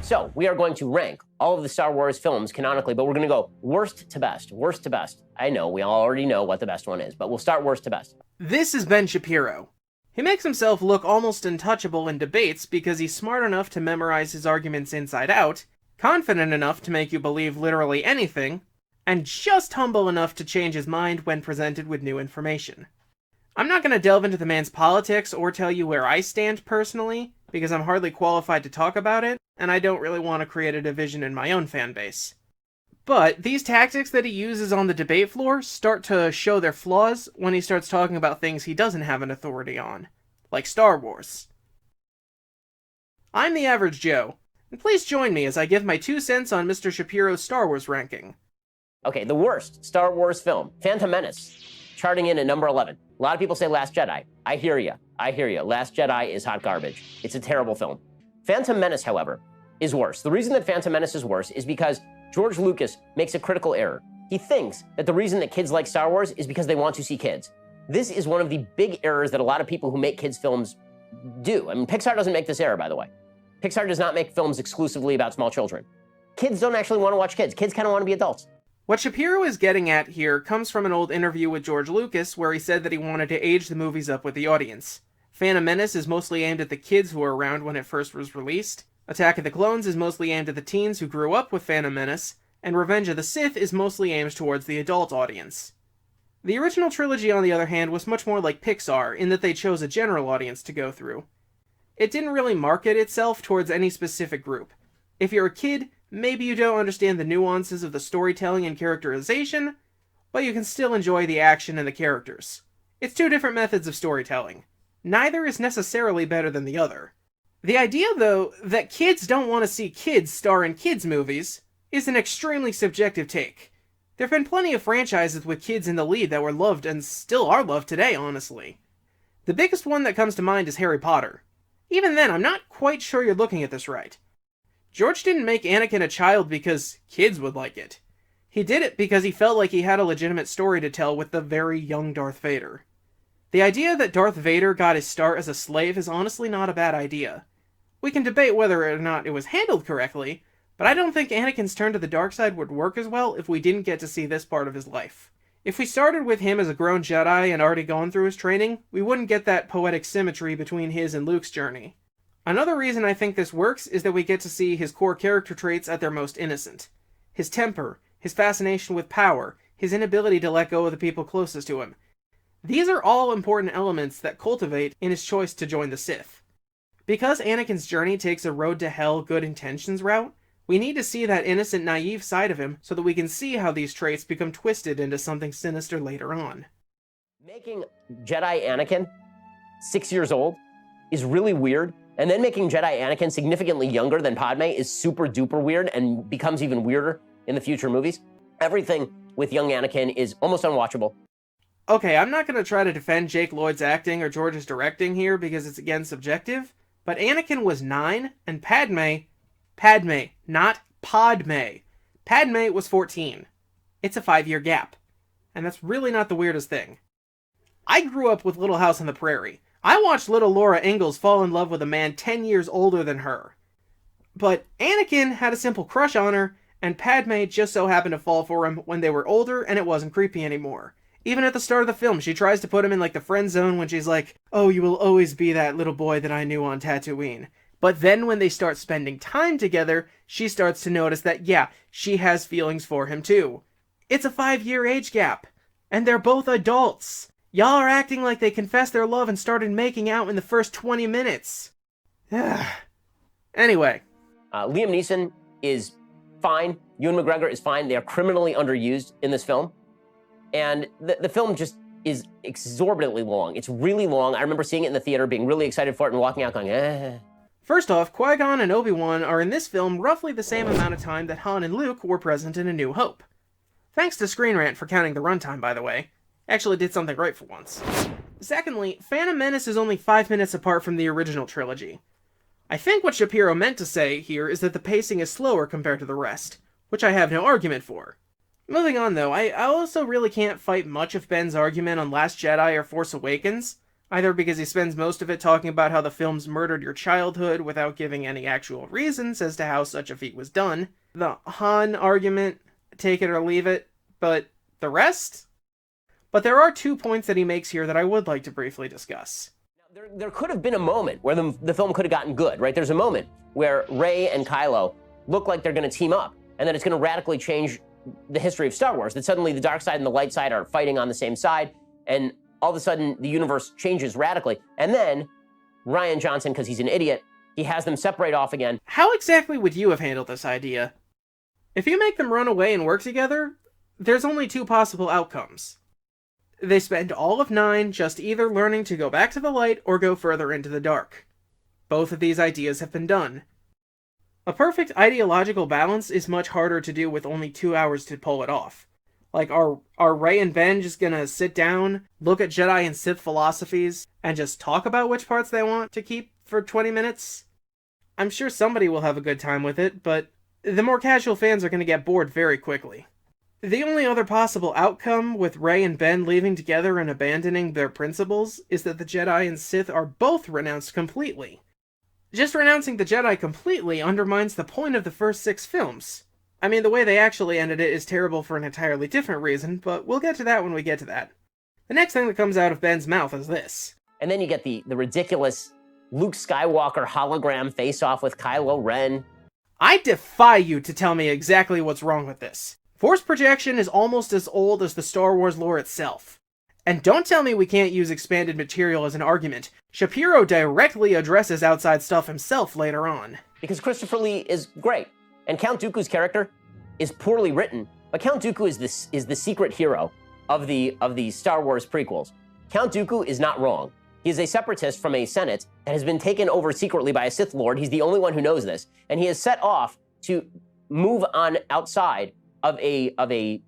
So we are going to rank all of the Star Wars films canonically, but we're going to go worst to best, worst to best. I know, we already know what the best one is, but we'll start worst to best. This is Ben Shapiro. He makes himself look almost untouchable in debates because he's smart enough to memorize his arguments inside out, confident enough to make you believe literally anything, and just humble enough to change his mind when presented with new information. I'm not going to delve into the man's politics or tell you where I stand personally, because I'm hardly qualified to talk about it, and I don't really want to create a division in my own fan base. But these tactics that he uses on the debate floor start to show their flaws when he starts talking about things he doesn't have an authority on, like Star Wars. I'm the Average Joe, and please join me as I give my 2 cents on Mr. Shapiro's Star Wars ranking. Okay, the worst Star Wars film, Phantom Menace, charting in at number 11. A lot of people say Last Jedi. I hear you. Last Jedi is hot garbage. It's a terrible film. Phantom Menace, however, is worse. The reason that Phantom Menace is worse is because George Lucas makes a critical error. He thinks that the reason that kids like Star Wars is because they want to see kids. This is one of the big errors that a lot of people who make kids films do. I mean, Pixar doesn't make this error, by the way. Pixar does not make films exclusively about small children. Kids don't actually want to watch kids. Kids kind of want to be adults. What Shapiro is getting at here comes from an old interview with George Lucas where he said that he wanted to age the movies up with the audience. Phantom Menace is mostly aimed at the kids who were around when it first was released, Attack of the Clones is mostly aimed at the teens who grew up with Phantom Menace, and Revenge of the Sith is mostly aimed towards the adult audience. The original trilogy, on the other hand, was much more like Pixar in that they chose a general audience to go through. It didn't really market itself towards any specific group. If you're a kid, maybe you don't understand the nuances of the storytelling and characterization, but you can still enjoy the action and the characters. It's 2 different methods of storytelling. Neither is necessarily better than the other. The idea, though, that kids don't want to see kids star in kids' movies is an extremely subjective take. There have been plenty of franchises with kids in the lead that were loved and still are loved today, honestly. The biggest one that comes to mind is Harry Potter. Even then, I'm not quite sure you're looking at this right. George didn't make Anakin a child because kids would like it. He did it because he felt like he had a legitimate story to tell with the very young Darth Vader. The idea that Darth Vader got his start as a slave is honestly not a bad idea. We can debate whether or not it was handled correctly, but I don't think Anakin's turn to the dark side would work as well if we didn't get to see this part of his life. If we started with him as a grown Jedi and already gone through his training, we wouldn't get that poetic symmetry between his and Luke's journey. Another reason I think this works is that we get to see his core character traits at their most innocent. His temper, his fascination with power, his inability to let go of the people closest to him. These are all important elements that cultivate in his choice to join the Sith. Because Anakin's journey takes a road to hell good intentions route, we need to see that innocent, naive side of him so that we can see how these traits become twisted into something sinister later on. Making Jedi Anakin 6 years old is really weird, and then making Jedi Anakin significantly younger than Padme is super duper weird and becomes even weirder in the future movies. Everything with young Anakin is almost unwatchable. Okay, I'm not going to try to defend Jake Lloyd's acting or George's directing here because it's again subjective, but Anakin was 9 and Padme, not Padme. Padme was 14. It's a 5-year gap. And that's really not the weirdest thing. I grew up with Little House on the Prairie. I watched little Laura Ingalls fall in love with a man 10 years older than her. But Anakin had a simple crush on her, and Padme just so happened to fall for him when they were older and it wasn't creepy anymore. Even at the start of the film, she tries to put him in like the friend zone when she's like, "Oh, you will always be that little boy that I knew on Tatooine." But then when they start spending time together, she starts to notice that, yeah, she has feelings for him too. It's a 5-year age gap, and they're both adults. Y'all are acting like they confessed their love and started making out in the first 20 minutes. Anyway. Liam Neeson is fine. Ewan McGregor is fine. They are criminally underused in this film. And the film just is exorbitantly long. It's really long. I remember seeing it in the theater, being really excited for it, and walking out going, eh. First off, Qui-Gon and Obi-Wan are in this film roughly the same amount of time that Han and Luke were present in A New Hope. Thanks to Screen Rant for counting the runtime, by the way. Actually did something right for once. Secondly, Phantom Menace is only 5 minutes apart from the original trilogy. I think what Shapiro meant to say here is that the pacing is slower compared to the rest, which I have no argument for. Moving on though, I also really can't fight much of Ben's argument on Last Jedi or Force Awakens. either because he spends most of it talking about how the films murdered your childhood without giving any actual reasons as to how such a feat was done. The Han argument, take it or leave it, but the rest? But there are 2 points that he makes here that I would like to briefly discuss. There could have been a moment where the film could have gotten good, right? There's a moment where Rey and Kylo look like they're going to team up, and then it's going to radically change the history of Star Wars, that suddenly the dark side and the light side are fighting on the same side, and all of a sudden the universe changes radically. And then Rian Johnson, because he's an idiot, he has them separate off again. How exactly would you have handled this idea? If you make them run away and work together, there's only 2 possible outcomes. They spend all of 9 just either learning to go back to the light or go further into the dark. Both of these ideas have been done. A perfect ideological balance is much harder to do with only 2 hours to pull it off. Like, are Rey and Ben just gonna sit down, look at Jedi and Sith philosophies, and just talk about which parts they want to keep for 20 minutes? I'm sure somebody will have a good time with it, but the more casual fans are gonna get bored very quickly. The only other possible outcome with Rey and Ben leaving together and abandoning their principles is that the Jedi and Sith are both renounced completely. Just renouncing the Jedi completely undermines the point of the first 6 films. I mean, the way they actually ended it is terrible for an entirely different reason, but we'll get to that when we get to that. The next thing that comes out of Ben's mouth is this. And then you get the ridiculous Luke Skywalker hologram face-off with Kylo Ren. I defy you to tell me exactly what's wrong with this. Force projection is almost as old as the Star Wars lore itself. And don't tell me we can't use expanded material as an argument. Shapiro directly addresses outside stuff himself later on. Because Christopher Lee is great, and Count Dooku's character is poorly written, but Count Dooku is the secret hero of the Star Wars prequels. Count Dooku is not wrong. He is a separatist from a Senate that has been taken over secretly by a Sith Lord. He's the only one who knows this, and he is set off to move on outside of a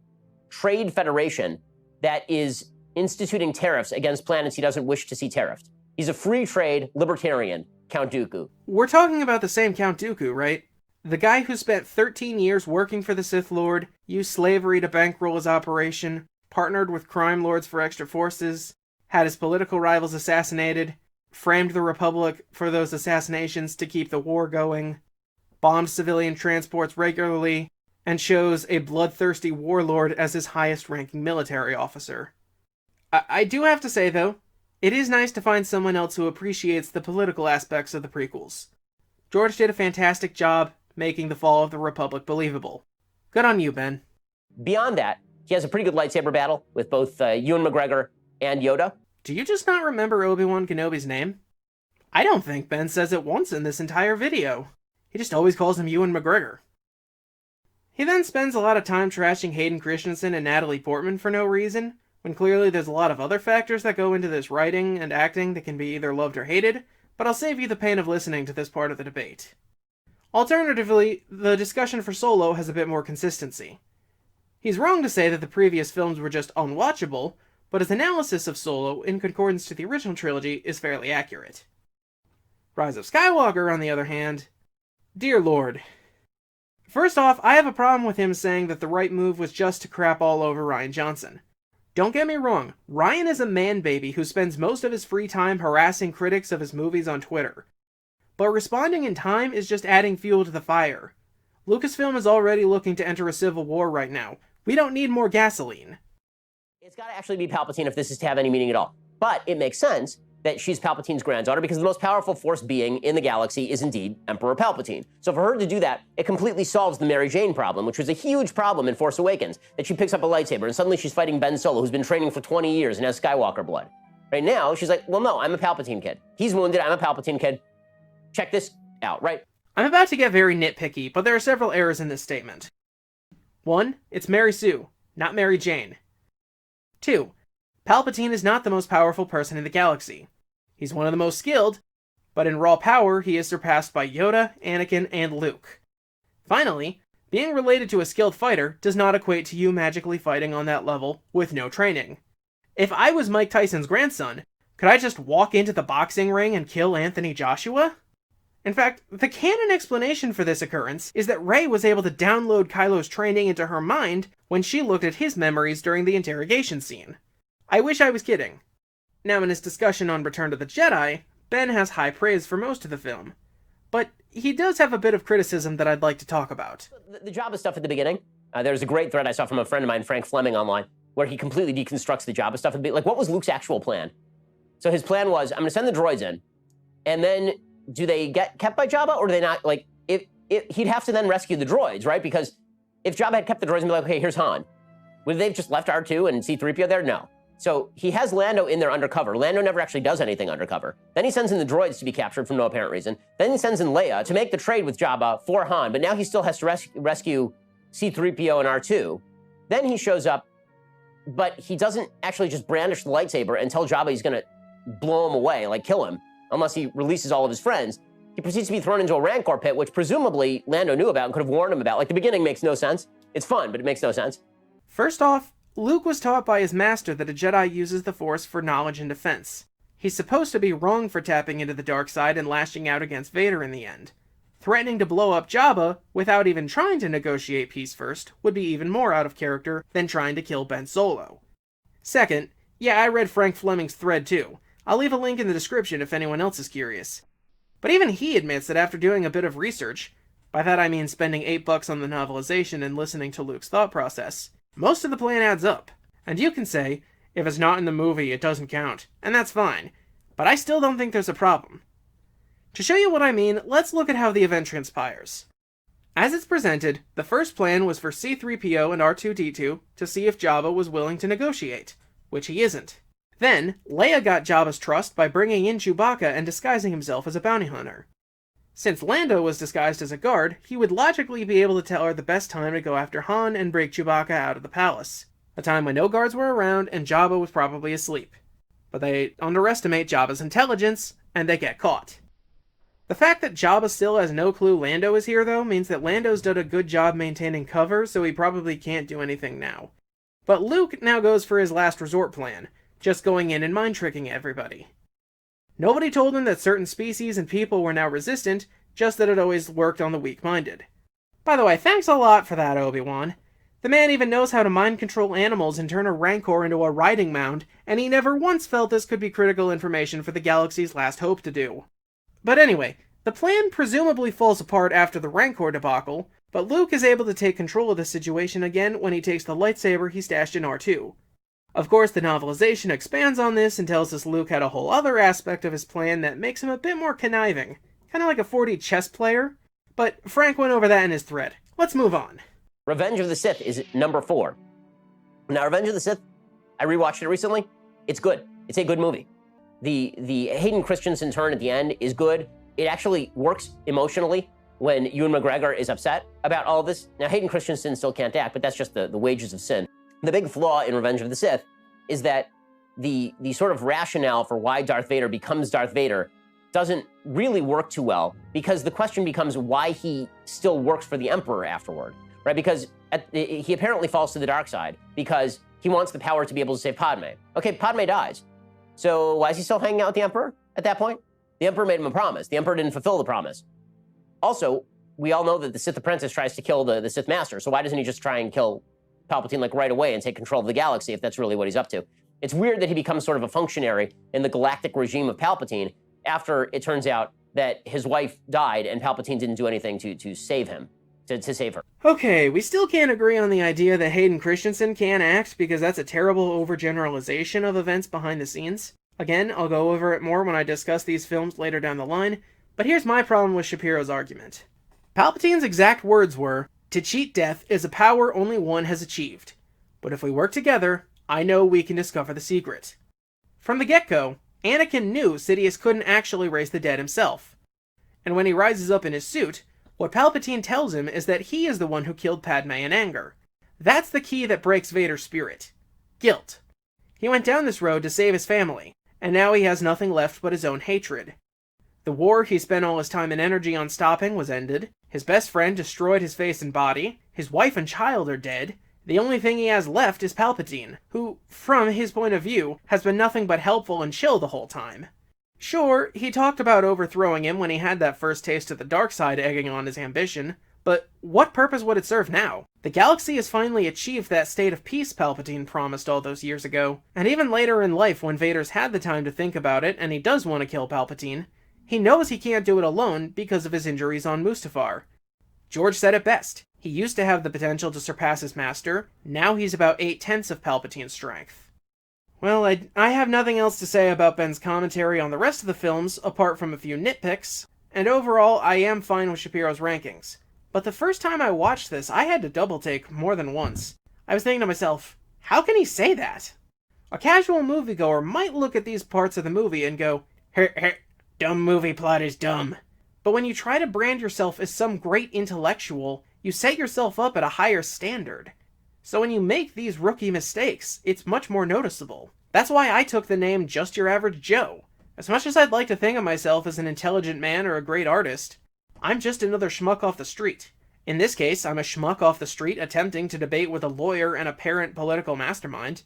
trade federation that is instituting tariffs against planets he doesn't wish to see tariffed. He's a free trade libertarian, Count Dooku. We're talking about the same Count Dooku, right? The guy who spent 13 years working for the Sith Lord, used slavery to bankroll his operation, partnered with crime lords for extra forces, had his political rivals assassinated, framed the Republic for those assassinations to keep the war going, bombed civilian transports regularly, and chose a bloodthirsty warlord as his highest-ranking military officer. I do have to say, though, it is nice to find someone else who appreciates the political aspects of the prequels. George did a fantastic job making the fall of the Republic believable. Good on you, Ben. Beyond that, he has a pretty good lightsaber battle with both Ewan McGregor and Yoda. Do you just not remember Obi-Wan Kenobi's name? I don't think Ben says it once in this entire video. He just always calls him Ewan McGregor. He then spends a lot of time trashing Hayden Christensen and Natalie Portman for no reason, when clearly there's a lot of other factors that go into this writing and acting that can be either loved or hated, but I'll save you the pain of listening to this part of the debate. Alternatively, the discussion for Solo has a bit more consistency. He's wrong to say that the previous films were just unwatchable, but his analysis of Solo, in concordance to the original trilogy, is fairly accurate. Rise of Skywalker, on the other hand, dear lord. First off, I have a problem with him saying that the right move was just to crap all over Rian Johnson. Don't get me wrong, Rian is a man-baby who spends most of his free time harassing critics of his movies on Twitter. But responding in time is just adding fuel to the fire. Lucasfilm is already looking to enter a civil war right now. We don't need more gasoline. It's got to actually be Palpatine if this is to have any meaning at all. But it makes sense that she's Palpatine's granddaughter because the most powerful Force being in the galaxy is indeed Emperor Palpatine. So for her to do that, it completely solves the Mary Jane problem, which was a huge problem in Force Awakens, that she picks up a lightsaber and suddenly she's fighting Ben Solo, who's been training for 20 years and has Skywalker blood. Right now, she's like, well, no, I'm a Palpatine kid. He's wounded, I'm a Palpatine kid. Check this out, right? I'm about to get very nitpicky, but there are several errors in this statement. 1. It's Mary Sue, not Mary Jane. 2. Palpatine is not the most powerful person in the galaxy. He's one of the most skilled, but in raw power he is surpassed by Yoda, Anakin, and Luke. Finally, being related to a skilled fighter does not equate to you magically fighting on that level with no training. If I was Mike Tyson's grandson, could I just walk into the boxing ring and kill Anthony Joshua? In fact, the canon explanation for this occurrence is that Rey was able to download Kylo's training into her mind when she looked at his memories during the interrogation scene. I wish I was kidding. Now, in his discussion on Return to the Jedi, Ben has high praise for most of the film, but he does have a bit of criticism that I'd like to talk about. The Jabba stuff at the beginning, there's a great thread I saw from a friend of mine, Frank Fleming, online, where he completely deconstructs the Jabba stuff. Like, what was Luke's actual plan? So his plan was, I'm going to send the droids in, and then do they get kept by Jabba, or do they not? Like, he'd have to then rescue the droids, right? Because if Jabba had kept the droids and be like, okay, here's Han, would they have just left R2 and C-3PO there? No. So he has Lando in there undercover. Lando never actually does anything undercover. Then he sends in the droids to be captured for no apparent reason. Then he sends in Leia to make the trade with Jabba for Han, but now he still has to rescue C-3PO and R2. Then he shows up, but he doesn't actually just brandish the lightsaber and tell Jabba he's gonna blow him away, like kill him, unless he releases all of his friends. He proceeds to be thrown into a Rancor pit, which presumably Lando knew about and could have warned him about. Like, the beginning makes no sense. It's fun, but it makes no sense. First off, Luke was taught by his master that a Jedi uses the Force for knowledge and defense. He's supposed to be wrong for tapping into the dark side and lashing out against Vader in the end. Threatening to blow up Jabba without even trying to negotiate peace first would be even more out of character than trying to kill Ben Solo. Second, yeah, I read Frank Fleming's thread too. I'll leave a link in the description if anyone else is curious. But even he admits that after doing a bit of research, by that I mean spending $8 on the novelization and listening to Luke's thought process, most of the plan adds up. And you can say, if it's not in the movie, it doesn't count, and that's fine, but I still don't think there's a problem. To show you what I mean, let's look at how the event transpires. As it's presented, the first plan was for C-3PO and R2-D2 to see if Jabba was willing to negotiate, which he isn't. Then, Leia got Jabba's trust by bringing in Chewbacca and disguising himself as a bounty hunter. Since Lando was disguised as a guard, he would logically be able to tell her the best time to go after Han and break Chewbacca out of the palace, a time when no guards were around and Jabba was probably asleep. But they underestimate Jabba's intelligence, and they get caught. The fact that Jabba still has no clue Lando is here, though, means that Lando's done a good job maintaining cover, so he probably can't do anything now. But Luke now goes for his last resort plan, just going in and mind-tricking everybody. Nobody told him that certain species and people were now resistant, just that it always worked on the weak-minded. By the way, thanks a lot for that, Obi-Wan. The man even knows how to mind-control animals and turn a Rancor into a riding mound, and he never once felt this could be critical information for the galaxy's last hope to do. But anyway, the plan presumably falls apart after the Rancor debacle, but Luke is able to take control of the situation again when he takes the lightsaber he stashed in R2. Of course, the novelization expands on this and tells us Luke had a whole other aspect of his plan that makes him a bit more conniving, kind of like a 4D chess player, but Frank went over that in his thread. Let's move on. Revenge of the Sith is number 4. Now, Revenge of the Sith, I rewatched it recently. It's good. It's a good movie. The Hayden Christensen turn at the end is good. It actually works emotionally when Ewan McGregor is upset about all of this. Now, Hayden Christensen still can't act, but that's just the wages of sin. The big flaw in Revenge of the Sith is that the sort of rationale for why Darth Vader becomes Darth Vader doesn't really work too well, because the question becomes why he still works for the Emperor afterward, right? Because he apparently falls to the dark side because he wants the power to be able to save Padme. Okay, Padme dies. So why is he still hanging out with the Emperor at that point? The Emperor made him a promise. The Emperor didn't fulfill the promise. Also, we all know that the Sith apprentice tries to kill the Sith master, so why doesn't he just try and kill Palpatine like right away and take control of the galaxy if that's really what he's up to? It's weird that he becomes sort of a functionary in the galactic regime of Palpatine after it turns out that his wife died and Palpatine didn't do anything to save him, to save her. Okay, we still can't agree on the idea that Hayden Christensen can't act because that's a terrible overgeneralization of events behind the scenes. Again, I'll go over it more when I discuss these films later down the line, but here's my problem with Shapiro's argument. Palpatine's exact words were, "To cheat death is a power only one has achieved. But if we work together, I know we can discover the secret." From the get-go, Anakin knew Sidious couldn't actually raise the dead himself. And when he rises up in his suit, what Palpatine tells him is that he is the one who killed Padme in anger. That's the key that breaks Vader's spirit. Guilt. He went down this road to save his family, and now he has nothing left but his own hatred. The war he spent all his time and energy on stopping was ended, his best friend destroyed his face and body, his wife and child are dead, the only thing he has left is Palpatine, who, from his point of view, has been nothing but helpful and chill the whole time. Sure, he talked about overthrowing him when he had that first taste of the dark side egging on his ambition, But what purpose would it serve now? The galaxy has finally achieved that state of peace Palpatine promised all those years ago, and even later in life when Vader's had the time to think about it and he does want to kill Palpatine, he knows he can't do it alone because of his injuries on Mustafar. George said it best. He used to have the potential to surpass his master, now he's about 8/10 of Palpatine's strength. Well, I have nothing else to say about Ben's commentary on the rest of the films, apart from a few nitpicks, and overall I am fine with Shapiro's rankings. But the first time I watched this, I had to double-take more than once. I was thinking to myself, how can he say that? A casual moviegoer might look at these parts of the movie and go, dumb movie plot is dumb. But when you try to brand yourself as some great intellectual, you set yourself up at a higher standard. So when you make these rookie mistakes, it's much more noticeable. That's why I took the name Just Your Average Joe. As much as I'd like to think of myself as an intelligent man or a great artist, I'm just another schmuck off the street. In this case, I'm a schmuck off the street attempting to debate with a lawyer and apparent political mastermind.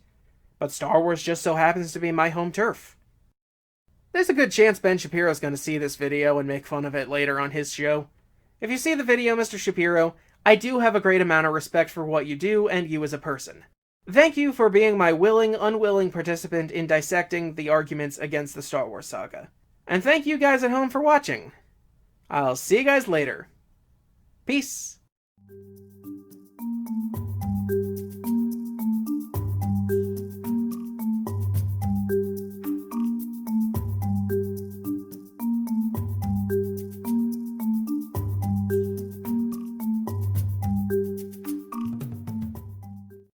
But Star Wars just so happens to be my home turf. There's a good chance Ben Shapiro's going to see this video and make fun of it later on his show. If you see the video, Mr. Shapiro, I do have a great amount of respect for what you do and you as a person. Thank you for being my willing, unwilling participant in dissecting the arguments against the Star Wars saga. And thank you guys at home for watching. I'll see you guys later. Peace.